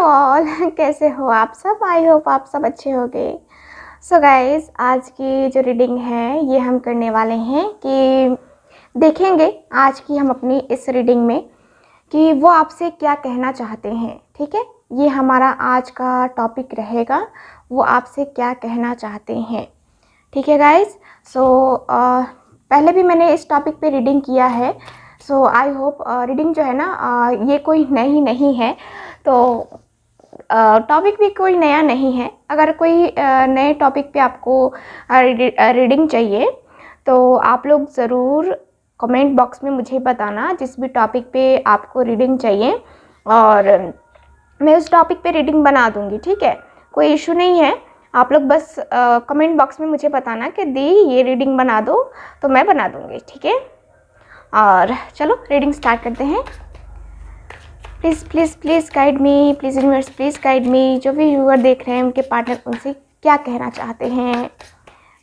Hello all कैसे हो आप सब। आई होप आप सब अच्छे होंगे। सो गाइस, आज की जो रीडिंग है ये हम करने वाले हैं कि देखेंगे आज की हम अपनी इस रीडिंग में कि वो आपसे क्या कहना चाहते हैं। ठीक है, ये हमारा आज का टॉपिक रहेगा, वो आपसे क्या कहना चाहते हैं। ठीक है गाइस। सो पहले भी मैंने इस टॉपिक पे रीडिंग किया है। सो आई होप रीडिंग जो है ना ये कोई नई नहीं है, तो टॉपिक भी कोई नया नहीं है। अगर कोई नए टॉपिक पे आपको रीडिंग चाहिए तो आप लोग ज़रूर कमेंट बॉक्स में मुझे बताना जिस भी टॉपिक पे आपको रीडिंग चाहिए, और मैं उस टॉपिक पे रीडिंग बना दूँगी। ठीक है, कोई इशू नहीं है। आप लोग बस कमेंट बॉक्स में मुझे बताना कि दी ये रीडिंग बना दो, तो मैं बना दूँगी। ठीक है, और चलो रीडिंग स्टार्ट करते हैं। Please please please guide me, please universe please guide मी। जो भी व्यूअर देख रहे हैं उनके पार्टनर उनसे क्या कहना चाहते हैं,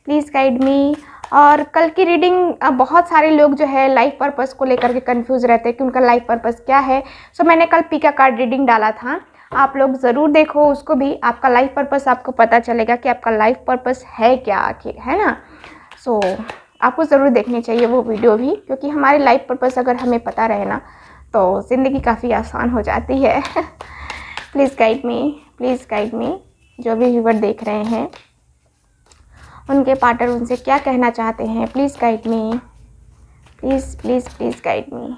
प्लीज़ गाइड मी। और कल की रीडिंग बहुत सारे लोग जो है लाइफ पर्पस को लेकर के कंफ्यूज रहते हैं कि उनका लाइफ पर्पस क्या है। सो मैंने कल पिका कार्ड रीडिंग डाला था, आप लोग ज़रूर देखो उसको भी। आपका लाइफ पर्पस आपको पता चलेगा कि आपका लाइफ पर्पस है क्या आखिर, है ना। सो आपको ज़रूर देखनी चाहिए वो वीडियो भी, क्योंकि हमारे लाइफ पर्पस अगर हमें पता रहे ना तो ज़िंदगी काफ़ी आसान हो जाती है। Please guide me, please guide मी। जो भी व्यूअर देख रहे हैं उनके पार्टनर उनसे क्या कहना चाहते हैं, please guide me, please please please guide me.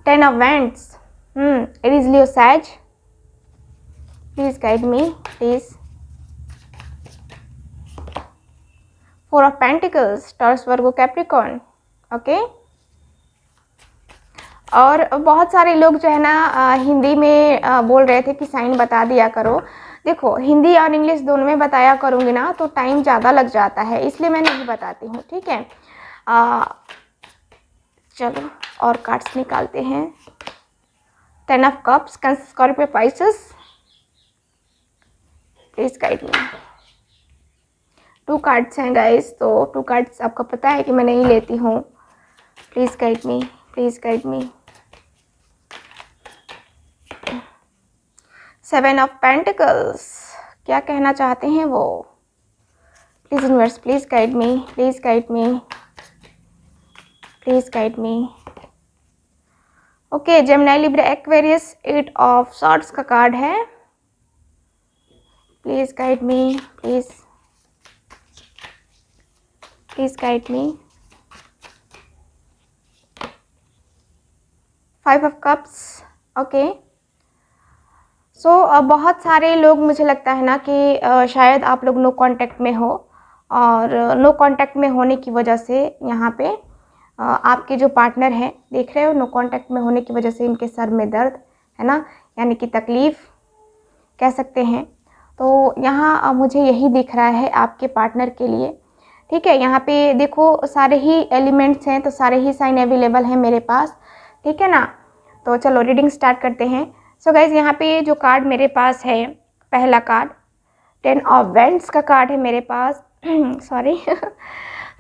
10 of wands, Aries Leo Sag, please guide me please. 4 of pentacles, Taurus Virgo Capricorn. Okay, और बहुत सारे लोग जो है ना हिंदी में बोल रहे थे कि साइन बता दिया करो। देखो, हिंदी और इंग्लिश दोनों में बताया करूँगी ना तो टाइम ज़्यादा लग जाता है, इसलिए मैं नहीं बताती हूँ। ठीक है, चलो और कार्ड्स निकालते हैं। 10 of cups, Scorpio Pisces, please guide me. 2 cards हैं गाइस, तो 2 कार्ड्स आपको पता है कि मैं नहीं लेती हूँ। Please guide me, please guide me. 7 of pentacles, क्या कहना चाहते हैं वो, please universe please guide me, please guide me, please guide me. Okay, Gemini, Libra, Aquarius, 8 of swords का कार्ड है। Please guide me, please please guide me. 5 of cups. Okay, so बहुत सारे लोग, मुझे लगता है ना कि शायद आप लोग नो कांटेक्ट में हो, और नो कांटेक्ट में होने की वजह से यहाँ पे आपके जो पार्टनर हैं, देख रहे हो, नो कांटेक्ट में होने की वजह से इनके सर में दर्द है ना, यानी कि तकलीफ़ कह सकते हैं। तो यहाँ मुझे यही दिख रहा है आपके पार्टनर के लिए। ठीक है, यहाँ पे देखो सारे ही एलिमेंट्स हैं, तो सारे ही साइन अवेलेबल हैं मेरे पास। ठीक है ना, तो चलो रीडिंग स्टार्ट करते हैं। सो गाइज, यहाँ पे जो कार्ड मेरे पास है, पहला कार्ड 10 ऑफ वैंड्स का कार्ड है मेरे पास। सॉरी।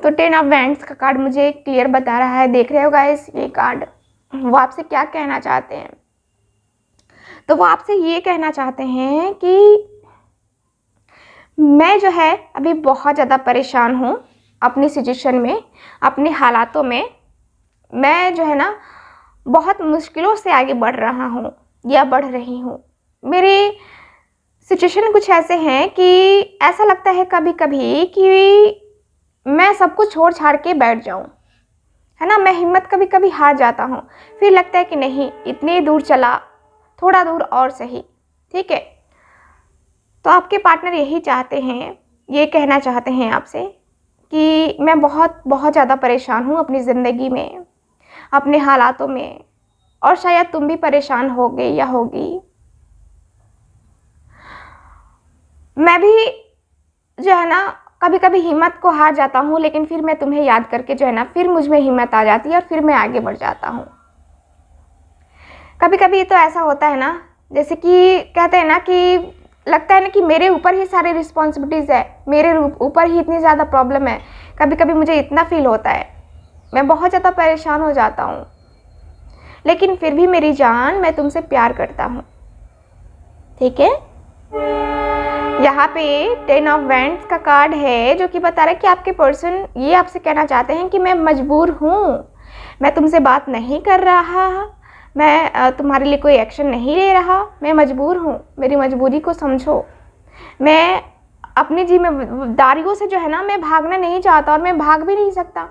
तो 10 ऑफ वैंड्स का कार्ड मुझे क्लियर बता रहा है, देख रहे हो गाइज ये कार्ड, वो आपसे क्या कहना चाहते हैं। तो वो आपसे ये कहना चाहते हैं कि मैं जो है अभी बहुत ज़्यादा परेशान हूँ अपनी सिचुएशन में, अपने हालातों में। मैं जो है ना बहुत मुश्किलों से आगे बढ़ रहा हूँ या बढ़ रही हूँ। मेरे सिचुएशन कुछ ऐसे हैं कि ऐसा लगता है कभी कभी कि मैं सब कुछ छोड़ छाड़ के बैठ जाऊँ, है ना। मैं हिम्मत कभी कभी हार जाता हूँ, फिर लगता है कि नहीं, इतनी दूर चला, थोड़ा दूर और सही। ठीक है, तो आपके पार्टनर यही चाहते हैं, ये कहना चाहते हैं आपसे कि मैं बहुत बहुत ज़्यादा परेशान हूँ अपनी ज़िंदगी में, अपने हालातों में, और शायद तुम भी परेशान होगे या होगी। मैं भी जो है ना कभी कभी हिम्मत को हार जाता हूँ, लेकिन फिर मैं तुम्हें याद करके जो है ना फिर मुझ में हिम्मत आ जाती है और फिर मैं आगे बढ़ जाता हूँ। कभी कभी तो ऐसा होता है ना, जैसे कि कहते हैं ना कि लगता है ना कि मेरे ऊपर ही सारी रिस्पॉन्सिबिलिटीज़ है, मेरे ऊपर ही इतनी ज़्यादा प्रॉब्लम है। कभी कभी मुझे इतना फील होता है, मैं बहुत ज़्यादा परेशान हो जाता हूँ, लेकिन फिर भी मेरी जान, मैं तुमसे प्यार करता हूँ। ठीक है। यहाँ पे 10 ऑफ वैंड्स का कार्ड है जो कि बता रहा है कि आपके पर्सन ये आपसे कहना चाहते हैं कि मैं मजबूर हूँ, मैं तुमसे बात नहीं कर रहा, मैं तुम्हारे लिए कोई एक्शन नहीं ले रहा, मैं मजबूर हूँ, मेरी मजबूरी को समझो। मैं अपनी जिम्मेदारियों से जो है ना, मैं भागना नहीं चाहता और मैं भाग भी नहीं सकता।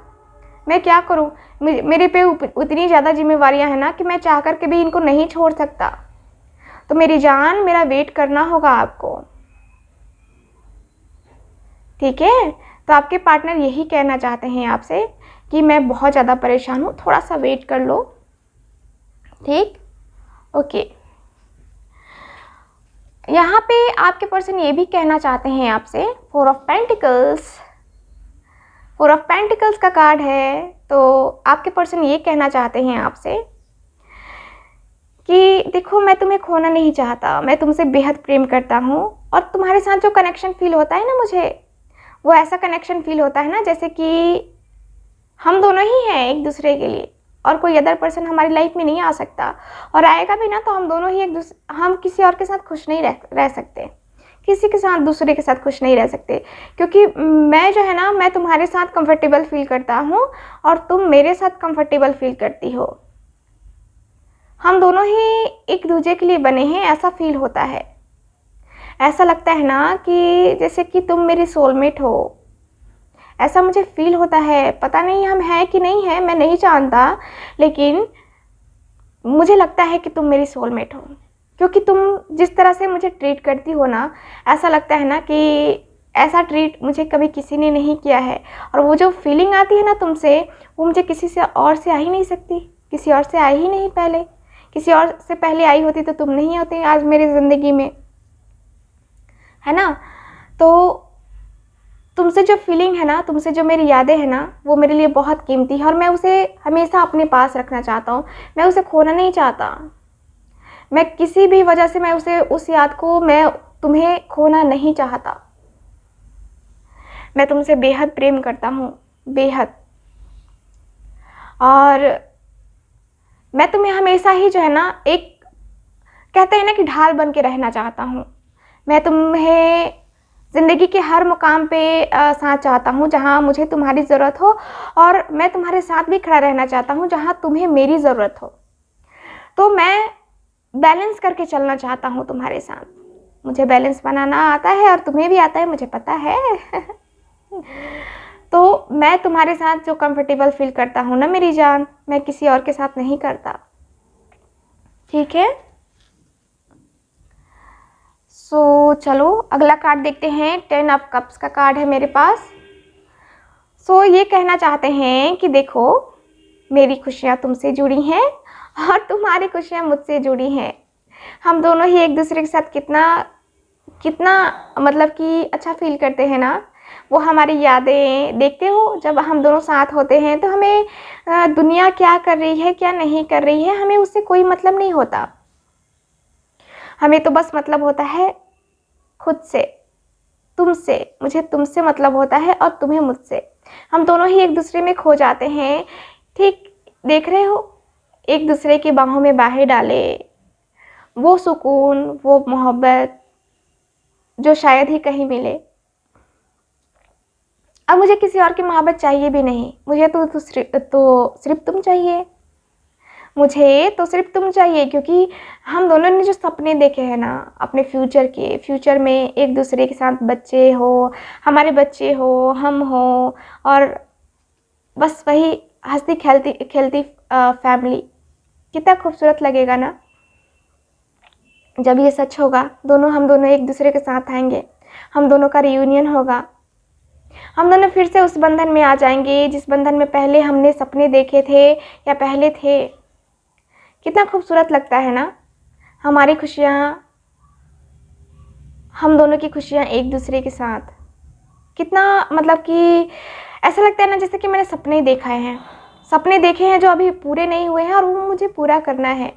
मैं क्या करूँ, मेरे पे उतनी ज़्यादा जिम्मेवारियाँ हैं ना कि मैं चाह कर के भी इनको नहीं छोड़ सकता। तो मेरी जान, मेरा वेट करना होगा आपको, ठीक है। तो आपके पार्टनर यही कहना चाहते हैं आपसे कि मैं बहुत ज़्यादा परेशान हूँ, थोड़ा सा वेट कर लो, ठीक, ओके। यहाँ पे आपके पर्सन ये भी कहना चाहते हैं आपसे, 4 ऑफ पेंटिकल्स, 4 ऑफ पेंटिकल्स का कार्ड है। तो आपके पर्सन ये कहना चाहते हैं आपसे कि देखो, मैं तुम्हें खोना नहीं चाहता, मैं तुमसे बेहद प्रेम करता हूँ और तुम्हारे साथ जो कनेक्शन फील होता है ना मुझे, वो ऐसा कनेक्शन फील होता है ना जैसे कि हम दोनों ही हैं एक दूसरे के लिए, और कोई अदर पर्सन हमारी लाइफ में नहीं आ सकता, और आएगा भी ना तो हम दोनों ही हम किसी और के साथ खुश नहीं रह सकते, किसी के साथ दूसरे के साथ खुश नहीं रह सकते, क्योंकि मैं जो है ना, मैं तुम्हारे साथ कंफर्टेबल फील करता हूँ और तुम मेरे साथ कंफर्टेबल फील करती हो। हम दोनों ही एक दूसरे के लिए बने हैं, ऐसा फील होता है। ऐसा लगता है ना कि जैसे कि तुम मेरी सोलमेट हो, ऐसा मुझे फील होता है। पता नहीं हम हैं कि नहीं है, मैं नहीं जानता, लेकिन मुझे लगता है कि तुम मेरी सोलमेट हो, क्योंकि तुम जिस तरह से मुझे ट्रीट करती हो ना, ऐसा लगता है ना कि ऐसा ट्रीट मुझे कभी किसी ने नहीं किया है। और वो जो फीलिंग आती है ना तुमसे, वो मुझे किसी से और से आ ही नहीं सकती, किसी और से आई ही नहीं पहले। किसी और से पहले आई होती तो तुम नहीं होती आज मेरी ज़िंदगी में, है ना। तो तुमसे जो फीलिंग है ना, तुमसे जो मेरी यादें हैं ना, वो मेरे लिए बहुत कीमती है और मैं उसे हमेशा अपने पास रखना चाहता हूँ। मैं उसे खोना नहीं चाहता, मैं किसी भी वजह से मैं उस याद को मैं तुम्हें खोना नहीं चाहता। मैं तुमसे बेहद प्रेम करता हूँ, बेहद, और मैं तुम्हें हमेशा ही जो है ना, एक कहते हैं ना कि ढाल बन के रहना चाहता हूँ। मैं तुम्हें ज़िंदगी के हर मुकाम पे साथ चाहता हूँ जहाँ मुझे तुम्हारी ज़रूरत हो, और मैं तुम्हारे साथ भी खड़ा रहना चाहता हूँ जहाँ तुम्हें मेरी ज़रूरत हो। तो मैं बैलेंस करके चलना चाहता हूँ तुम्हारे साथ। मुझे बैलेंस बनाना आता है और तुम्हें भी आता है, मुझे पता है। तो मैं तुम्हारे साथ जो कंफर्टेबल फील करता हूँ ना मेरी जान, मैं किसी और के साथ नहीं करता, ठीक है। सो चलो अगला कार्ड देखते हैं। 10 ऑफ कप्स का कार्ड है मेरे पास। सो ये कहना चाहते हैं कि देखो, मेरी खुशियाँ तुमसे जुड़ी हैं और तुम्हारी खुशियाँ मुझसे जुड़ी हैं। हम दोनों ही एक दूसरे के साथ कितना कितना मतलब कि अच्छा फील करते हैं ना। वो हमारी यादें देखते हो, जब हम दोनों साथ होते हैं तो हमें दुनिया क्या कर रही है क्या नहीं कर रही है, हमें उससे कोई मतलब नहीं होता। हमें तो बस मतलब होता है खुद से, तुमसे, मुझे तुमसे मतलब होता है और तुम्हें मुझसे। हम दोनों ही एक दूसरे में खो जाते हैं, ठीक देख रहे हो, एक दूसरे की बाहों में बाहें डाले, वो सुकून, वो मोहब्बत जो शायद ही कहीं मिले। अब मुझे किसी और की मोहब्बत चाहिए भी नहीं, मुझे तो सिर्फ तुम चाहिए, मुझे तो सिर्फ तुम चाहिए, क्योंकि हम दोनों ने जो सपने देखे हैं ना अपने फ्यूचर में एक दूसरे के साथ बच्चे हो, हमारे बच्चे हो, हम हो, और बस वही हंसती खेलती फैमिली, कितना खूबसूरत लगेगा ना जब ये सच होगा। हम दोनों एक दूसरे के साथ आएंगे, हम दोनों का रियूनियन होगा, हम दोनों फिर से उस बंधन में आ जाएंगे जिस बंधन में पहले हमने सपने देखे थे या पहले थे। कितना खूबसूरत लगता है ना, हमारी खुशियाँ, हम दोनों की खुशियाँ एक दूसरे के साथ। कितना मतलब कि ऐसा लगता है ना जैसे कि मैंने सपने देखे हैं जो अभी पूरे नहीं हुए हैं और वो मुझे पूरा करना है,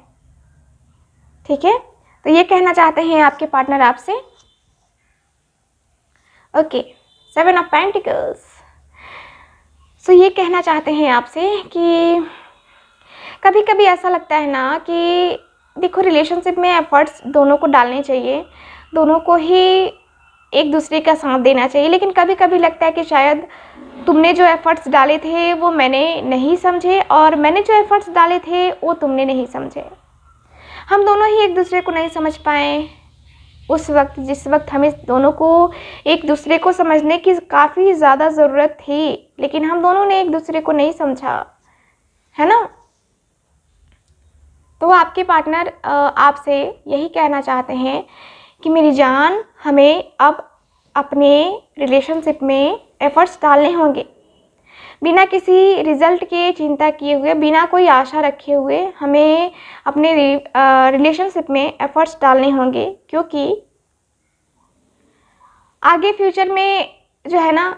ठीक है। तो ये कहना चाहते हैं आपके पार्टनर आपसे, ओके। 7 of pentacles. सो ये कहना चाहते हैं आपसे कि कभी कभी ऐसा लगता है ना कि देखो रिलेशनशिप में एफर्ट्स दोनों को डालने चाहिए, दोनों को ही एक दूसरे का साथ देना चाहिए। लेकिन कभी कभी लगता है कि शायद तुमने जो एफर्ट्स डाले थे वो मैंने नहीं समझे, और मैंने जो एफर्ट्स डाले थे वो तुमने नहीं समझे। हम दोनों ही एक दूसरे को नहीं समझ पाए उस वक्त, जिस वक्त हमें दोनों को एक दूसरे को समझने की काफ़ी ज़्यादा ज़रूरत थी, लेकिन हम दोनों ने एक दूसरे को नहीं समझा, है ना। तो आपके पार्टनर आपसे यही कहना चाहते हैं कि मेरी जान, हमें अब अपने रिलेशनशिप में एफर्ट्स डालने होंगे, बिना किसी रिज़ल्ट के चिंता किए हुए, बिना कोई आशा रखे हुए हमें अपने रिलेशनशिप में एफर्ट्स डालने होंगे, क्योंकि आगे फ्यूचर में जो है ना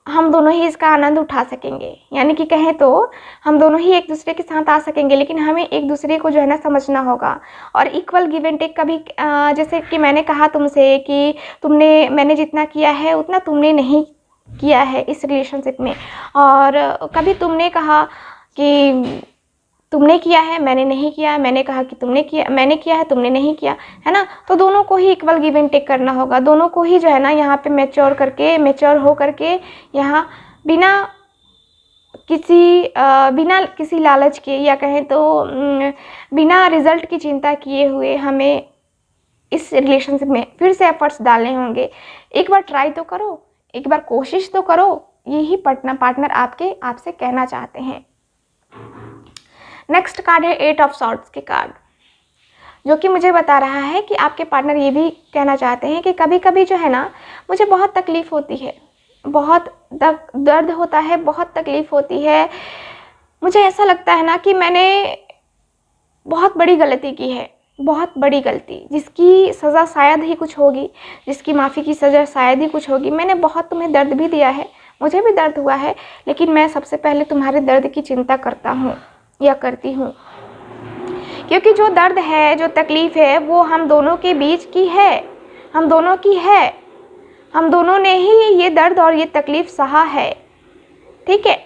हम दोनों ही इसका आनंद उठा सकेंगे। यानी कि कहें तो हम दोनों ही एक दूसरे के साथ आ सकेंगे, लेकिन हमें एक दूसरे को जो है ना समझना होगा, और इक्वल गिव एंड टेक। कभी जैसे कि मैंने कहा तुमसे कि मैंने जितना किया है उतना तुमने नहीं किया है इस रिलेशनशिप में, और कभी तुमने कहा कि तुमने किया है मैंने नहीं किया, मैंने कहा कि मैंने किया है तुमने नहीं किया, है ना। तो दोनों को ही इक्वल गिव एंड टेक करना होगा, दोनों को ही जो है ना यहाँ पे मैच्योर हो करके यहाँ बिना किसी लालच के, या कहें तो बिना रिजल्ट की चिंता किए हुए हमें इस रिलेशनशिप में फिर से एफर्ट्स डालने होंगे। एक बार ट्राई तो करो, एक बार कोशिश तो करो, यही पार्टनर आपसे कहना चाहते हैं। नेक्स्ट कार्ड है 8 ऑफ सॉर्ड्स के कार्ड, जो कि मुझे बता रहा है कि आपके पार्टनर ये भी कहना चाहते हैं कि कभी कभी जो है ना मुझे बहुत तकलीफ़ होती है, बहुत दर्द होता है, बहुत तकलीफ़ होती है। मुझे ऐसा लगता है ना कि मैंने बहुत बड़ी गलती की है, बहुत बड़ी गलती, जिसकी सज़ा शायद ही कुछ होगी, जिसकी माफ़ी की सज़ा शायद ही कुछ होगी। मैंने बहुत तुम्हें दर्द भी दिया है, मुझे भी दर्द हुआ है, लेकिन मैं सबसे पहले तुम्हारे दर्द की चिंता करता हूँ या करती हूँ, क्योंकि जो दर्द है, जो तकलीफ़ है, वो हम दोनों के बीच की है, हम दोनों की है, हम दोनों ने ही ये दर्द और ये तकलीफ़ सहा है, ठीक है।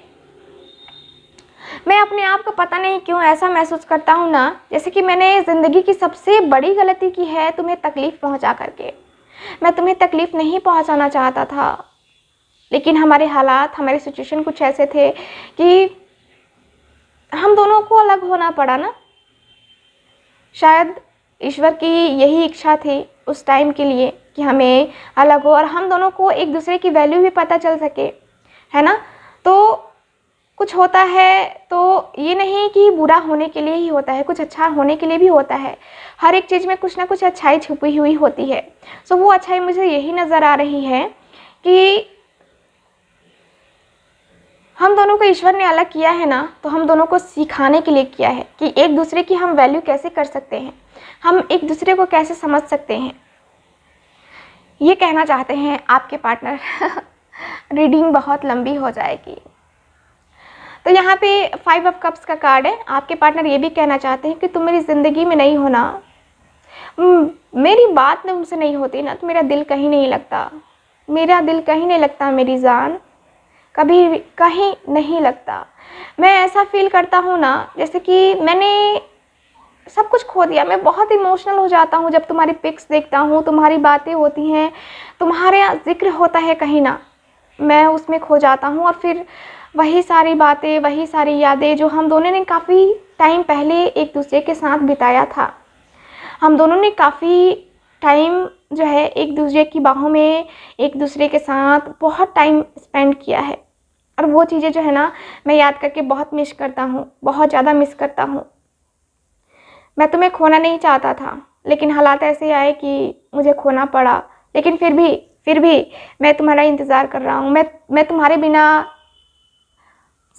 मैं अपने आप को पता नहीं क्यों ऐसा महसूस करता हूँ ना, जैसे कि मैंने ज़िंदगी की सबसे बड़ी गलती की है तुम्हें तकलीफ़ पहुँचा करके। मैं तुम्हें तकलीफ़ नहीं पहुँचाना चाहता था, लेकिन हमारे हालात, हमारी सिचुएशन कुछ ऐसे थे कि हम दोनों को अलग होना पड़ा ना। शायद ईश्वर की यही इच्छा थी उस टाइम के लिए कि हमें अलग हो, और हम दोनों को एक दूसरे की वैल्यू भी पता चल सके, है ना। तो कुछ होता है तो ये नहीं कि बुरा होने के लिए ही होता है, कुछ अच्छा होने के लिए भी होता है। हर एक चीज़ में कुछ ना कुछ अच्छाई छुपी हुई होती है। सो वो अच्छाई मुझे यही नज़र आ रही है कि हम दोनों को ईश्वर ने अलग किया है ना, तो हम दोनों को सिखाने के लिए किया है कि एक दूसरे की हम वैल्यू कैसे कर सकते हैं, हम एक दूसरे को कैसे समझ सकते हैं, ये कहना चाहते हैं आपके पार्टनर। रीडिंग बहुत लंबी हो जाएगी। तो यहाँ पे 5 ऑफ कप्स का कार्ड है। आपके पार्टनर ये भी कहना चाहते हैं कि तुम मेरी ज़िंदगी में नहीं हो ना, मेरी बात में तुमसे नहीं होती ना, तो मेरा दिल कहीं नहीं लगता, मेरा दिल कहीं नहीं लगता, मेरी जान कभी कहीं नहीं लगता। मैं ऐसा फील करता हूँ ना जैसे कि मैंने सब कुछ खो दिया। मैं बहुत इमोशनल हो जाता हूँ जब तुम्हारी पिक्स देखता हूँ, तुम्हारी बातें होती हैं, तुम्हारे यहाँ जिक्र होता है कहीं ना, मैं उसमें खो जाता हूँ। और फिर वही सारी बातें, वही सारी यादें जो हम दोनों ने काफ़ी टाइम पहले एक दूसरे के साथ बिताया था। हम दोनों ने काफ़ी टाइम जो है एक दूसरे की बाहों में, एक दूसरे के साथ बहुत टाइम स्पेंड किया है, और वो चीज़ें जो है ना मैं याद करके बहुत मिस करता हूँ, बहुत ज़्यादा मिस करता हूँ। मैं तुम्हें खोना नहीं चाहता था, लेकिन हालात ऐसे आए कि मुझे खोना पड़ा। लेकिन फिर भी मैं तुम्हारा इंतज़ार कर रहा हूँ। मैं तुम्हारे बिना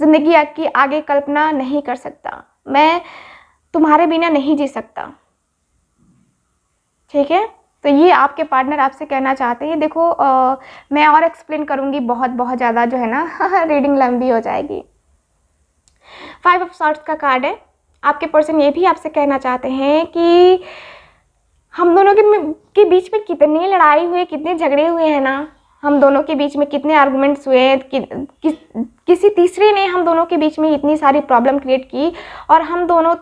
ज़िंदगी की आगे कल्पना नहीं कर सकता, मैं तुम्हारे बिना नहीं जी सकता, ठीक है। तो ये आपके पार्टनर आपसे कहना चाहते हैं। देखो मैं और एक्सप्लेन करूँगी, बहुत ज़्यादा जो है ना रीडिंग लंबी हो जाएगी। 5 ऑफ सॉर्ड्स का कार्ड है। आपके पर्सन ये भी आपसे कहना चाहते हैं कि हम दोनों के बीच में कितनी लड़ाई हुई, कितने झगड़े हुए हैं ना, हम दोनों के बीच में कितने आर्गुमेंट्स हुए, किसी तीसरे ने हम दोनों के बीच में इतनी सारी प्रॉब्लम क्रिएट की, और हम दोनों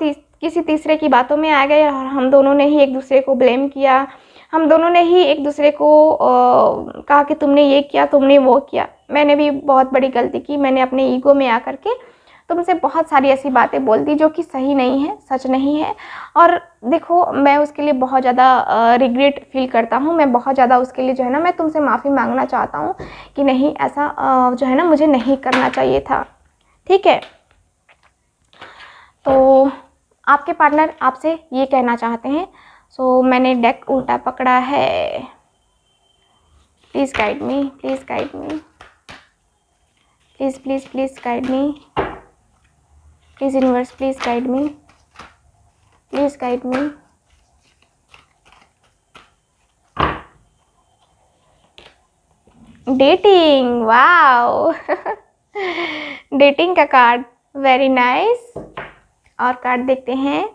किसी तीसरे की बातों में आ गए और हम दोनों ने ही एक दूसरे को ब्लेम किया, हम दोनों ने ही एक दूसरे को कहा कि तुमने ये किया, तुमने वो किया। मैंने भी बहुत बड़ी गलती की, मैंने अपने ईगो में आकर के तुमसे बहुत सारी ऐसी बातें बोल दी जो कि सही नहीं है, सच नहीं है। और देखो, मैं उसके लिए बहुत ज़्यादा रिग्रेट फील करता हूँ, मैं बहुत ज़्यादा उसके लिए जो है ना, मैं तुमसे माफ़ी मांगना चाहता हूँ कि नहीं, ऐसा जो है ना मुझे नहीं करना चाहिए था। ठीक है, तो आपके पार्टनर आपसे ये कहना चाहते हैं। सो मैंने डेक उल्टा पकड़ा है। Please guide me, please guide me, please please please guide me, please universe please guide me, please guide me. Dating, wow dating का कार्ड, वेरी नाइस। और कार्ड देखते हैं,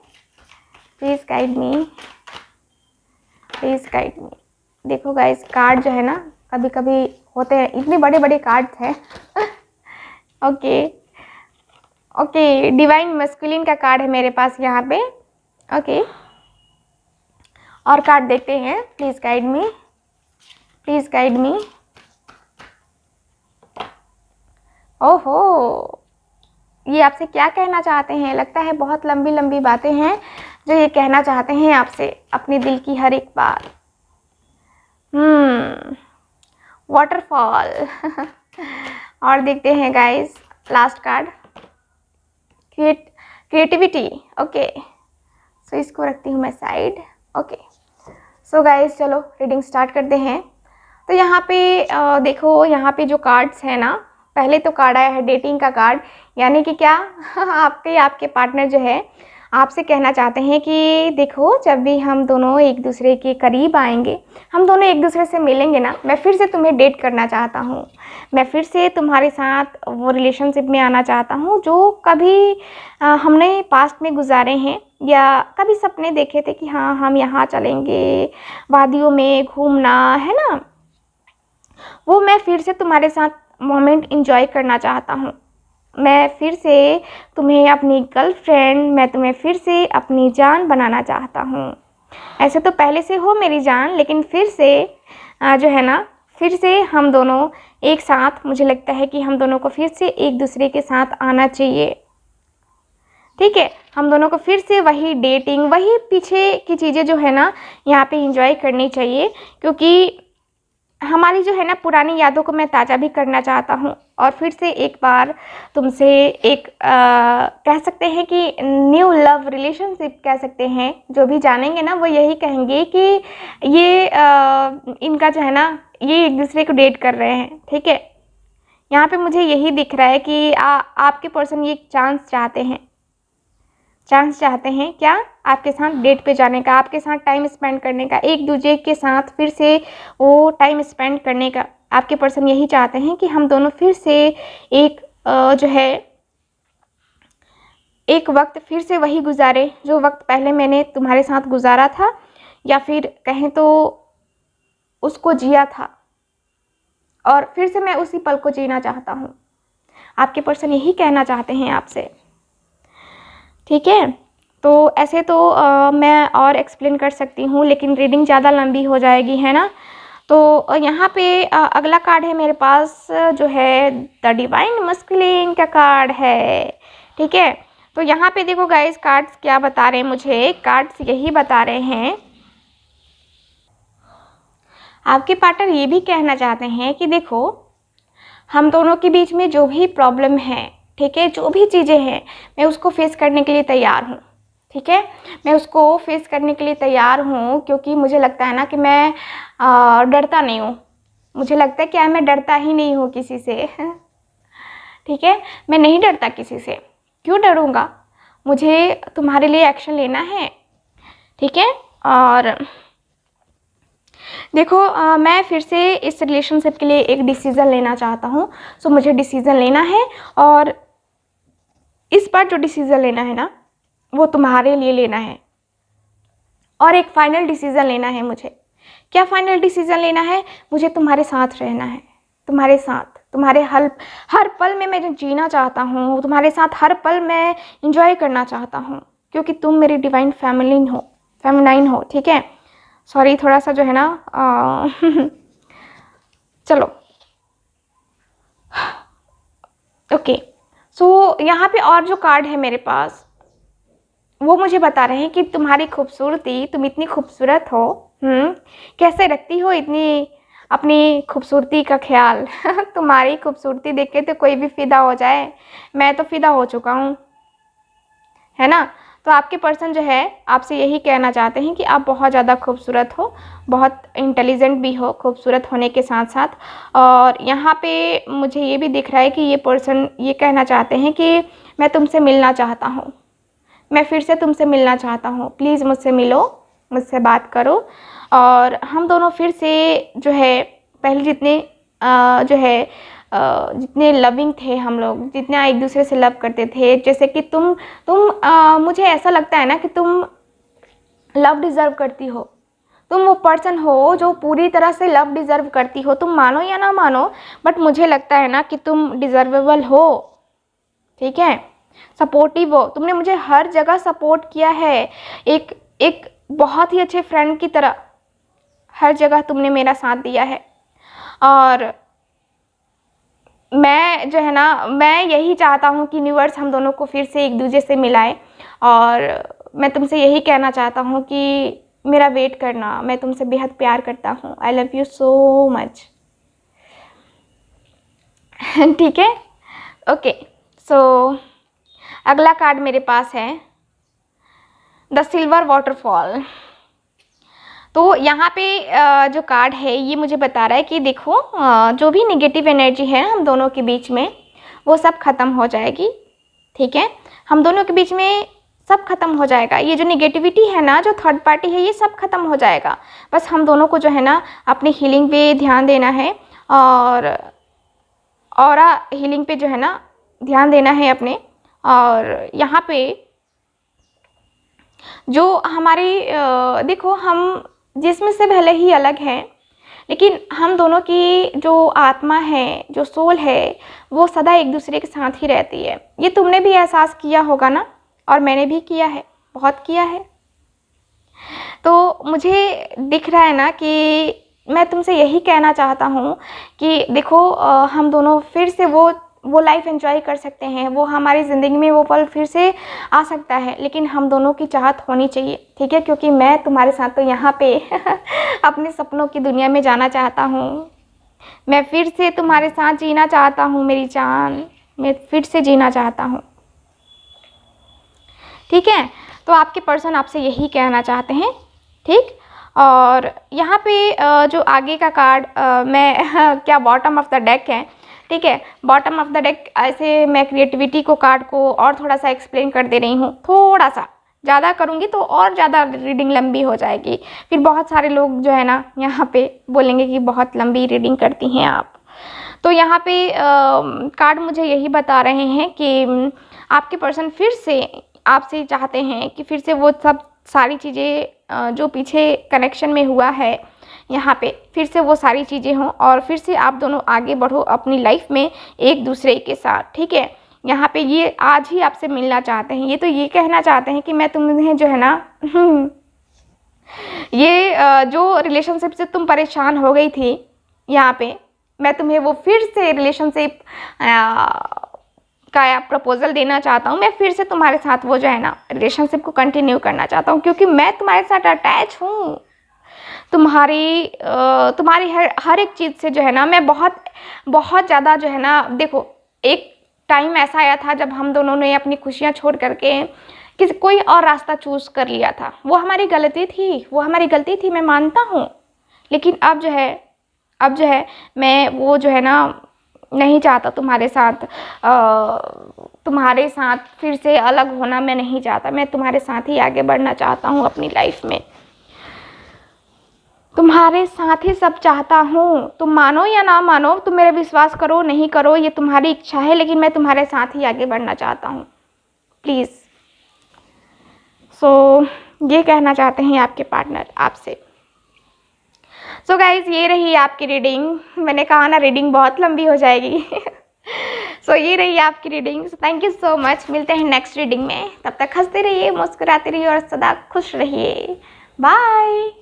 please guide me, please guide मी। देखो guys, card जो है ना कभी कभी होते हैं, इतने बड़े बड़े कार्ड्स हैं ओके ओके, डिवाइन मस्कुलिन का कार्ड है मेरे पास यहाँ पे। ओके, और कार्ड देखते हैं, please guide me, please guide मी। ओहो, ये आपसे क्या कहना चाहते हैं? लगता है बहुत लंबी लंबी बातें हैं जो ये कहना चाहते हैं आपसे, अपने दिल की हर एक बात। वाटरफॉल और देखते हैं guys, last card, creativity. Okay, so इसको रखती हूँ मैं साइड। ओके, सो गाइस चलो रीडिंग स्टार्ट करते हैं। तो यहाँ पे देखो, यहाँ पे जो कार्ड्स है ना, पहले तो कार्ड आया है डेटिंग का कार्ड, यानी कि क्या आपके पार्टनर जो है आपसे कहना चाहते हैं कि देखो, जब भी हम दोनों एक दूसरे के करीब आएंगे, हम दोनों एक दूसरे से मिलेंगे ना, मैं फिर से तुम्हें डेट करना चाहता हूँ, मैं फिर से तुम्हारे साथ वो रिलेशनशिप में आना चाहता हूँ जो कभी हमने पास्ट में गुजारे हैं, या कभी सपने देखे थे कि हाँ हम यहाँ चलेंगे, वादियों में घूमना, है ना, वो मैं फिर से तुम्हारे साथ मोमेंट इंजॉय करना चाहता हूँ। मैं फिर से तुम्हें अपनी गर्लफ्रेंड, मैं तुम्हें फिर से अपनी जान बनाना चाहता हूँ। ऐसे तो पहले से हो मेरी जान, लेकिन फिर से जो है ना, फिर से हम दोनों एक साथ, मुझे लगता है कि हम दोनों को फिर से एक दूसरे के साथ आना चाहिए। ठीक है, हम दोनों को फिर से वही डेटिंग, वही पीछे की चीज़ें जो है ना यहाँ पे इंजॉय करनी चाहिए, क्योंकि हमारी जो है ना पुरानी यादों को मैं ताज़ा भी करना चाहता हूँ, और फिर से एक बार तुमसे एक कह सकते हैं कि न्यू लव रिलेशनशिप कह सकते हैं। जो भी जानेंगे ना वो यही कहेंगे कि ये इनका जो है ना, ये एक दूसरे को डेट कर रहे हैं। ठीक है, यहाँ पे मुझे यही दिख रहा है कि आपके पर्सन ये चांस चाहते हैं, चांस चाहते हैं क्या, आपके साथ डेट पे जाने का, आपके साथ टाइम स्पेंड करने का, एक दूसरे के साथ फिर से वो टाइम स्पेंड करने का। आपके पर्सन यही चाहते हैं कि हम दोनों फिर से एक जो है एक वक्त फिर से वही गुजारे जो वक्त पहले मैंने तुम्हारे साथ गुजारा था, या फिर कहें तो उसको जिया था, और फिर से मैं उसी पल को जीना चाहता हूँ। आपके पर्सन यही कहना चाहते हैं आपसे। ठीक है, तो ऐसे तो मैं और एक्सप्लेन कर सकती हूँ, लेकिन रीडिंग ज़्यादा लंबी हो जाएगी, है ना। तो यहाँ पे अगला कार्ड है मेरे पास जो है द डिवाइन मस्कुलिन का कार्ड है। ठीक है, तो यहाँ पे देखो गाइस, कार्ड्स क्या बता रहे हैं मुझे, कार्ड्स यही बता रहे हैं, आपके पार्टनर ये भी कहना चाहते हैं कि देखो, हम दोनों के बीच में जो भी प्रॉब्लम है, ठीक है, जो भी चीज़ें हैं, मैं उसको फेस करने के लिए तैयार हूँ। ठीक है, मैं उसको फेस करने के लिए तैयार हूँ, क्योंकि मुझे लगता है ना कि मैं डरता नहीं हूँ। मुझे लगता है कि मैं डरता ही नहीं हूँ किसी से ठीक है, मैं नहीं डरता किसी से, क्यों डरूँगा, मुझे तुम्हारे लिए एक्शन लेना है। ठीक है, और देखो मैं फिर से इस रिलेशनशिप के लिए एक डिसीज़न लेना चाहता हूँ। सो मुझे डिसीज़न लेना है, और इस बार जो डिसीज़न लेना है ना, वो तुम्हारे लिए लेना है, और एक फाइनल डिसीज़न लेना है मुझे। क्या फाइनल डिसीज़न लेना है? मुझे तुम्हारे साथ रहना है, तुम्हारे साथ, तुम्हारे हर पल में मैं जीना चाहता हूँ, तुम्हारे साथ हर पल मैं इंजॉय करना चाहता हूँ। क्योंकि तुम मेरी डिवाइन फेमिनाइन हो, ठीक है। सॉरी, थोड़ा सा जो है ना चलो, ओके। सो यहाँ पे और जो कार्ड है मेरे पास, वो मुझे बता रहे हैं कि तुम्हारी खूबसूरती, तुम इतनी खूबसूरत हो, कैसे रखती हो इतनी अपनी खूबसूरती का ख्याल तुम्हारी खूबसूरती देख के तो कोई भी फिदा हो जाए, मैं तो फिदा हो चुका हूँ, है ना। तो आपके पर्सन जो है आपसे यही कहना चाहते हैं कि आप बहुत ज़्यादा खूबसूरत हो, बहुत इंटेलिजेंट भी हो खूबसूरत होने के साथ साथ। और यहाँ पे मुझे ये भी दिख रहा है कि ये पर्सन ये कहना चाहते हैं कि मैं तुमसे मिलना चाहता हूँ, मैं फिर से तुमसे मिलना चाहता हूँ, प्लीज़ मुझसे मिलो, मुझसे बात करो, और हम दोनों फिर से जो है पहले जितने जो है जितने लविंग थे हम लोग, जितना एक दूसरे से लव करते थे, जैसे कि मुझे ऐसा लगता है ना कि तुम लव डिज़र्व करती हो, तुम वो पर्सन हो जो पूरी तरह से लव डिज़र्व करती हो। तुम मानो या ना मानो, बट मुझे लगता है ना कि तुम डिज़र्वेबल हो, ठीक है। सपोर्टिव हो, तुमने मुझे हर जगह सपोर्ट किया है, एक एक बहुत ही अच्छे फ्रेंड की तरह हर जगह तुमने मेरा साथ दिया है। और मैं जो है ना, मैं यही चाहता हूँ कि यूनिवर्स हम दोनों को फिर से एक दूसरे से मिलाए, और मैं तुमसे यही कहना चाहता हूँ कि मेरा वेट करना, मैं तुमसे बेहद प्यार करता हूँ, I love you so much, ठीक है। ओके, सो अगला कार्ड मेरे पास है द सिल्वर वाटरफॉल। तो यहाँ पे जो कार्ड है ये मुझे बता रहा है कि देखो, जो भी निगेटिव एनर्जी है हम दोनों के बीच में, वो सब ख़त्म हो जाएगी, ठीक है। हम दोनों के बीच में सब खत्म हो जाएगा, ये जो निगेटिविटी है ना, जो थर्ड पार्टी है, ये सब खत्म हो जाएगा। बस हम दोनों को जो है ना अपनी हीलिंग पे ध्यान देना है, और ऑरा हीलिंग पे जो है ना ध्यान देना है अपने। और यहाँ पे जो हमारी देखो, हम जिस्म से भले ही अलग हैं, लेकिन हम दोनों की जो आत्मा है, जो सोल है, वो सदा एक दूसरे के साथ ही रहती है। ये तुमने भी एहसास किया होगा ना, और मैंने भी किया है, बहुत किया है। तो मुझे दिख रहा है ना कि मैं तुमसे यही कहना चाहता हूँ कि देखो, हम दोनों फिर से वो लाइफ एंजॉय कर सकते हैं, वो हमारी ज़िंदगी में वो पल फिर से आ सकता है, लेकिन हम दोनों की चाहत होनी चाहिए, ठीक है। क्योंकि मैं तुम्हारे साथ तो यहाँ पे अपने सपनों की दुनिया में जाना चाहता हूँ, मैं फिर से तुम्हारे साथ जीना चाहता हूँ मेरी जान, मैं फिर से जीना चाहता हूँ, ठीक है। तो आपके पर्सन आपसे यही कहना चाहते हैं, ठीक। और यहाँ पे जो आगे का कार्ड मैं क्या बॉटम ऑफ द डेक है, ठीक है। बॉटम ऑफ द डेक, ऐसे मैं क्रिएटिविटी को कार्ड को और थोड़ा सा एक्सप्लेन कर दे रही हूँ, थोड़ा सा ज़्यादा करूँगी तो और ज़्यादा रीडिंग लंबी हो जाएगी, फिर बहुत सारे लोग जो है ना यहाँ पे बोलेंगे कि बहुत लंबी रीडिंग करती हैं आप। तो यहाँ पे कार्ड मुझे यही बता रहे हैं कि आपके पर्सन फिर से आपसे चाहते हैं कि फिर से वो सब सारी चीज़ें जो पीछे कनेक्शन में हुआ है, यहाँ पे फिर से वो सारी चीज़ें हों, और फिर से आप दोनों आगे बढ़ो अपनी लाइफ में एक दूसरे के साथ, ठीक है। यहाँ पे ये आज ही आपसे मिलना चाहते हैं, ये तो ये कहना चाहते हैं कि मैं तुम्हें जो है ना ये जो रिलेशनशिप से तुम परेशान हो गई थी, यहाँ पे मैं तुम्हें वो फिर से रिलेशनशिप का प्रपोजल देना चाहता हूँ। मैं फिर से तुम्हारे साथ वो जो है ना रिलेशनशिप को कंटिन्यू करना चाहता हूँ, क्योंकि मैं तुम्हारे साथ अटैच हूँ। तुम्हारी हर एक चीज़ से जो है ना मैं बहुत बहुत ज़्यादा जो है ना, देखो एक टाइम ऐसा आया था जब हम दोनों ने अपनी खुशियाँ छोड़ करके किसी कोई और रास्ता चूज़ कर लिया था। वो हमारी गलती थी, वो हमारी गलती थी, मैं मानता हूँ। लेकिन अब जो है मैं वो जो है ना नहीं चाहता तुम्हारे साथ फिर से अलग होना मैं नहीं चाहता। मैं तुम्हारे साथ ही आगे बढ़ना चाहता हूँ अपनी लाइफ में, तुम्हारे साथ ही सब चाहता हूँ। तुम मानो या ना मानो, तुम मेरे विश्वास करो नहीं करो, ये तुम्हारी इच्छा है, लेकिन मैं तुम्हारे साथ ही आगे बढ़ना चाहता हूँ, प्लीज़। सो ये कहना चाहते हैं आपके पार्टनर आपसे। सो गाइज़, ये रही आपकी रीडिंग। मैंने कहा ना रीडिंग बहुत लंबी हो जाएगी सो ये रही आपकी reading. Thank you so much. मिलते हैं नेक्स्ट रीडिंग में, तब तक हंसते रहिए, मुस्कुराते रहिए और सदा खुश रहिए। बाय।